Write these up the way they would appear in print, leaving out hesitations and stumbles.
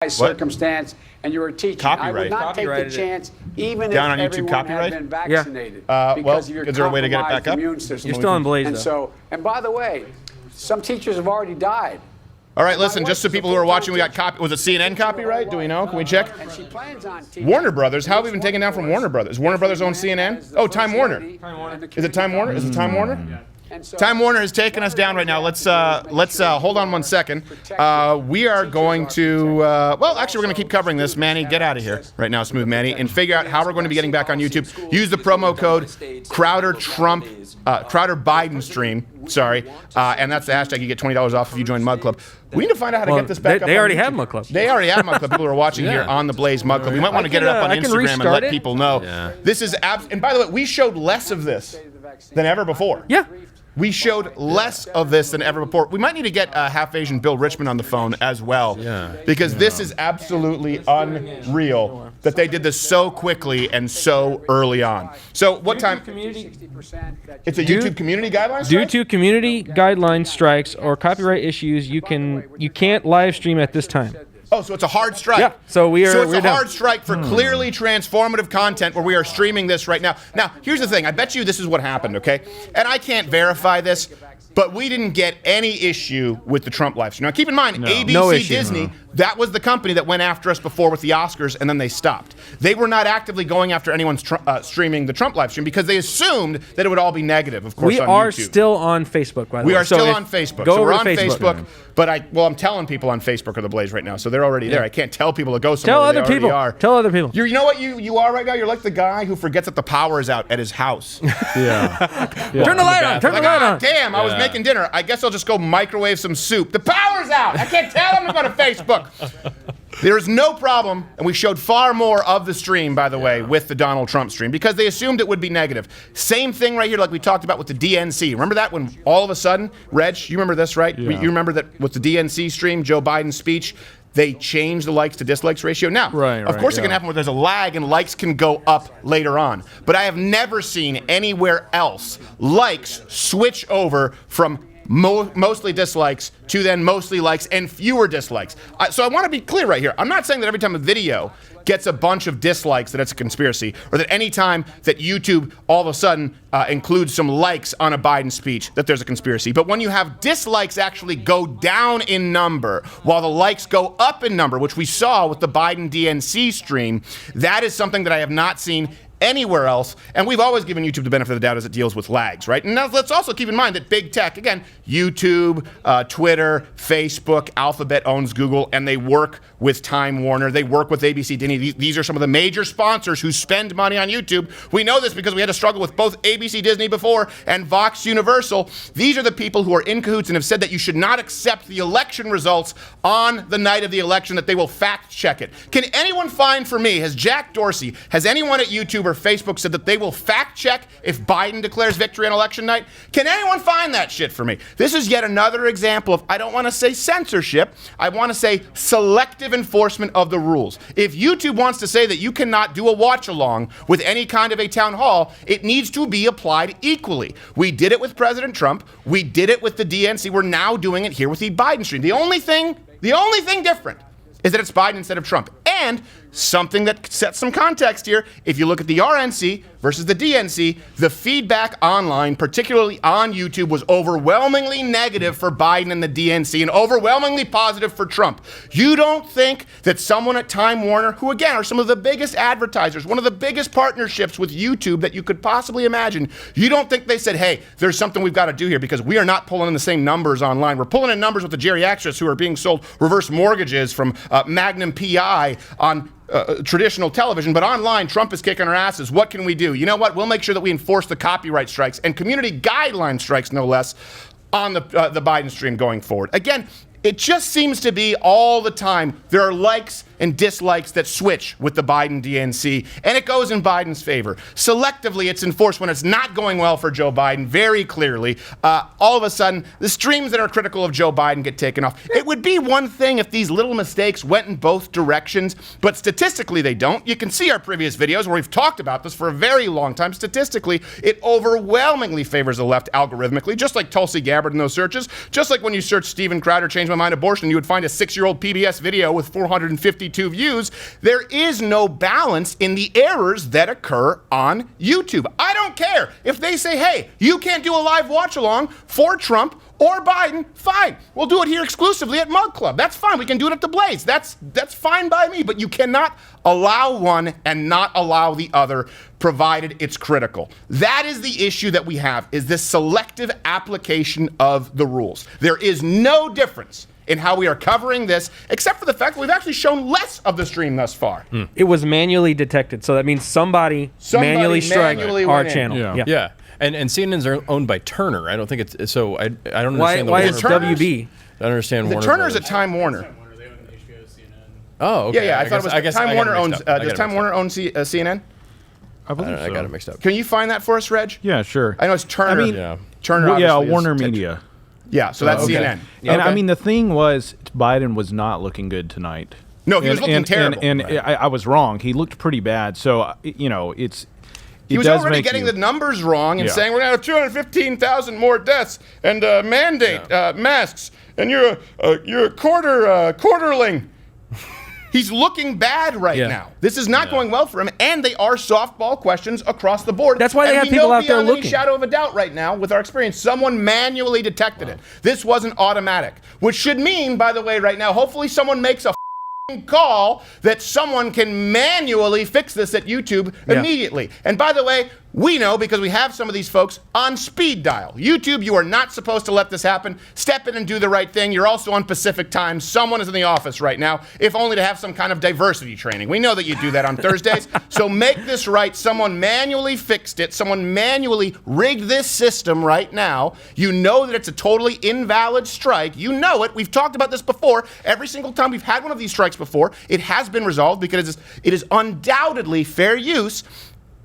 circumstance, and you were teaching. Copyright. I would not take the chance, even Down if on YouTube, everyone copyright? had been vaccinated, well, because of your is there a way to get it back compromised up? immune system. You're still on Blaze, And though. so, and by the way, some teachers have already died. All right, listen, just so people who are watching, we got was it CNN copyright? Do we know? Can we check? And she plans on teaching. Warner Brothers. How have we been taken down from Warner Brothers? Warner Brothers own CNN? Oh, Time Warner. Is it Time Warner? Is it Time Warner? Time Warner is taking us down right now. Let's hold on 1 second. We are going to well, actually, we're going to keep covering this. Manny, get out of here right now, Smooth Manny, and figure out how we're going to be getting back on YouTube. Use the promo code Crowder Biden stream. Sorry, and that's the hashtag. You get $20 off if you join Mug Club. We need to find out how to get this back up. They on already YouTube. have Mug Club. They already have Mug Club. People who are watching here on the Blaze Mug Club. We might want to get it up on Instagram and let people know. This is and by the way, we showed less of this than ever before. Yeah. We showed less of this than ever before. We might need to get half Asian Bill Richmond on the phone as well, because this is absolutely unreal that they did this so quickly and so early on. So what time? It's a YouTube community guidelines. Due to community guideline strikes or copyright issues, you can't live stream at this time. Oh, so it's a hard strike. Yeah, so it's we're a down. hard strike for clearly transformative content where we are streaming this right now. Now, here's the thing. I bet you this is what happened, okay? And I can't verify this, but we didn't get any issue with the Trump live stream. Now, keep in mind, ABC Disney, that was the company that went after us before with the Oscars, and then they stopped. They were not actively going after anyone streaming the Trump live stream because they assumed that it would all be negative, of course, We on are YouTube. still on Facebook, by the way. We are still on Facebook. Go So we're over on to Facebook. But I'm telling people on Facebook are the Blaze right now, so they're already there. I can't tell people to go somewhere. Tell where other they people. are. Tell other people. You know what you are right now? You're like the guy who forgets that the power is out at his house. Turn the light on. Turn the light on. Damn, I was making dinner. I guess I'll just go microwave some soup. The power's out. I can't tell them to go to Facebook. There is no problem, and we showed far more of the stream, by the way, with the Donald Trump stream, because they assumed it would be negative. Same thing right here, like we talked about with the DNC. Remember that when all of a sudden, Reg, you remember this, right? You remember that with the DNC stream, Joe Biden's speech, they changed the likes to dislikes ratio. Now, of course it can happen where there's a lag and likes can go up later on. But I have never seen anywhere else likes switch over from mostly dislikes to then mostly likes and fewer dislikes. So I want to be clear right here. I'm not saying that every time a video gets a bunch of dislikes that it's a conspiracy, or that any time that YouTube all of a sudden includes some likes on a Biden speech that there's a conspiracy. But when you have dislikes actually go down in number while the likes go up in number, which we saw with the Biden DNC stream, that is something that I have not seen anywhere else, and we've always given YouTube the benefit of the doubt as it deals with lags, right? And now let's also keep in mind that big tech, again, YouTube, Twitter, Facebook, Alphabet owns Google, and they work with Time Warner, they work with ABC Disney. These are some of the major sponsors who spend money on YouTube. We know this because we had to struggle with both ABC Disney before and Vox Universal. These are the people who are in cahoots and have said that you should not accept the election results on the night of the election, that they will fact check it. Can anyone find for me, has Jack Dorsey, has anyone at YouTube or Facebook said that they will fact check if Biden declares victory on election night? Can anyone find that shit for me? This is yet another example of, I don't want to say censorship, I want to say selective enforcement of the rules. If YouTube wants to say that you cannot do a watch along with any kind of a town hall, it needs to be applied equally. We did it with President Trump, we did it with the DNC, we're now doing it here with the Biden stream. The only thing different is that it's Biden instead of Trump. And something that sets some context here, if you look at the RNC versus the DNC, the feedback online, particularly on YouTube, was overwhelmingly negative for Biden and the DNC and overwhelmingly positive for Trump. You don't think that someone at Time Warner, who again are some of the biggest advertisers, one of the biggest partnerships with YouTube that you could possibly imagine, you don't think they said, hey, there's something we've got to do here because we are not pulling in the same numbers online. We're pulling in numbers with the geriatrics who are being sold reverse mortgages from Magnum PI on traditional television, but online, Trump is kicking our asses. What can we do? You know what? We'll make sure that we enforce the copyright strikes and community guideline strikes, no less, on the Biden stream going forward. Again, it just seems to be all the time there are likes and dislikes that switch with the Biden DNC, and it goes in Biden's favor. Selectively, it's enforced when it's not going well for Joe Biden, very clearly. All of a sudden, the streams that are critical of Joe Biden get taken off. It would be one thing if these little mistakes went in both directions, but statistically they don't. You can see our previous videos where we've talked about this for a very long time. Statistically, it overwhelmingly favors the left algorithmically, just like Tulsi Gabbard in those searches, just like when you search Steven Crowder change changed my mind abortion, you would find a 6-year-old PBS video with 452 views. There is no balance in the errors that occur on YouTube. I don't care if they say, hey, you can't do a live watch along for Trump or Biden, fine. We'll do it here exclusively at Mug Club. That's fine. We can do it at the Blaze. That's fine by me. But you cannot allow one and not allow the other, provided it's critical. That is the issue that we have, is this selective application of the rules. There is no difference in how we are covering this, except for the fact that we've actually shown less of the stream thus far. It was manually detected, so that means somebody manually struck our channel. Yeah. And CNN's are owned by Turner. I don't think it's so. I don't understand. Why the is Warner WB? I don't understand. The Warner Turner's Brothers. at Time Warner. Oh, okay. Yeah. I thought it was Time Warner owns. Does Time Warner own CNN? I believe so. I got it mixed up. Can you find that for us, Reg? Yeah, sure. I know it's Turner. I mean, Turner. Well, yeah, obviously Warner is Media. Yeah, so that's Okay. CNN. And Okay. I mean, the thing was, Biden was not looking good tonight. No, he was looking terrible. And I was wrong. He looked pretty bad. So, it's. He was does already make getting you- the numbers wrong and Yeah. saying we're going to have 215,000 more deaths and mandate masks, and you're a quarterling. He's looking bad right now. This is not going well for him, and they are softball questions across the board. That's why they And have we people know out there beyond looking. any shadow of a doubt right now, with our experience, someone manually detected it. This wasn't automatic, which should mean, by the way, right now, hopefully someone makes a call that someone can manually fix this at YouTube immediately. And by the way, we know, because we have some of these folks on speed dial. YouTube, you are not supposed to let this happen. Step in and do the right thing. You're also on Pacific time. Someone is in the office right now, if only to have some kind of diversity training. We know that you do that on Thursdays. So make this right. Someone manually fixed it. Someone manually rigged this system right now. You know that it's a totally invalid strike. You know it. We've talked about this before. Every single time we've had one of these strikes before, it has been resolved because it is undoubtedly fair use.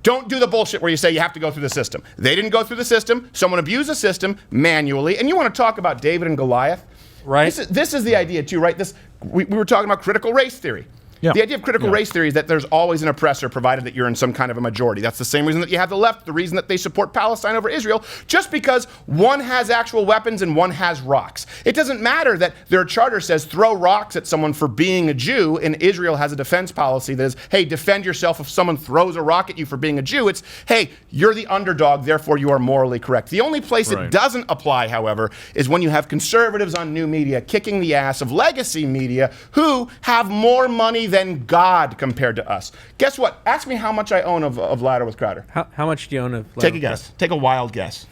Don't do the bullshit where you say you have to go through the system. They didn't go through the system. Someone abused the system manually. And you want to talk about David and Goliath? Right. This is the idea, too, right? We were talking about critical race theory. Yeah. The idea of critical race theory is that there's always an oppressor, provided that you're in some kind of a majority. That's the same reason that you have the left, the reason that they support Palestine over Israel, just because one has actual weapons and one has rocks. It doesn't matter that their charter says throw rocks at someone for being a Jew, and Israel has a defense policy that is, hey, defend yourself if someone throws a rock at you for being a Jew. It's, hey, you're the underdog, therefore you are morally correct. The only place it doesn't apply, however, is when you have conservatives on new media kicking the ass of legacy media who have more money than God compared to us. Guess what? Ask me how much I own of Ladder with Crowder. How much do you own of? Take a guess. Take a wild guess.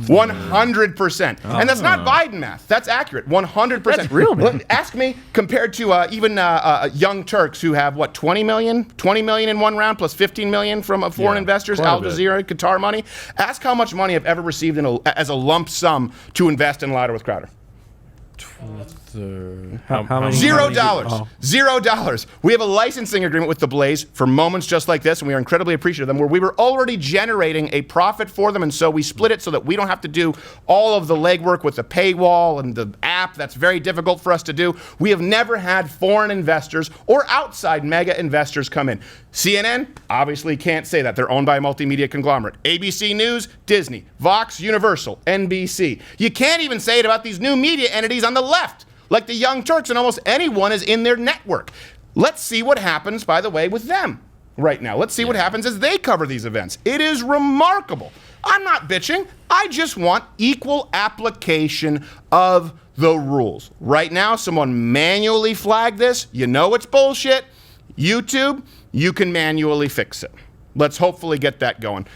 100%. And that's not Biden math. That's accurate. 100%. That's real, man. Ask me, compared to even young Turks who have, what, 20 million? 20 million in one round plus 15 million from foreign investors, Al Jazeera, Qatar money. Ask how much money I've ever received as a lump sum to invest in Ladder with Crowder. How many? $0. Oh. $0. We have a licensing agreement with the Blaze for moments just like this, and we are incredibly appreciative of them, where we were already generating a profit for them, and so we split it so that we don't have to do all of the legwork with the paywall and the app. That's very difficult for us to do. We have never had foreign investors or outside mega investors come in. CNN obviously can't say that. They're owned by a multimedia conglomerate. ABC News, Disney, Vox, Universal, NBC. You can't even say it about these new media entities on the left, like the Young Turks, and almost anyone is in their network. Let's see what happens, by the way, with them right now. Let's see what happens as they cover these events. It is remarkable. I'm not bitching. I just want equal application of the rules. Right now, someone manually flagged this. You know it's bullshit. YouTube, you can manually fix it. Let's hopefully get that going.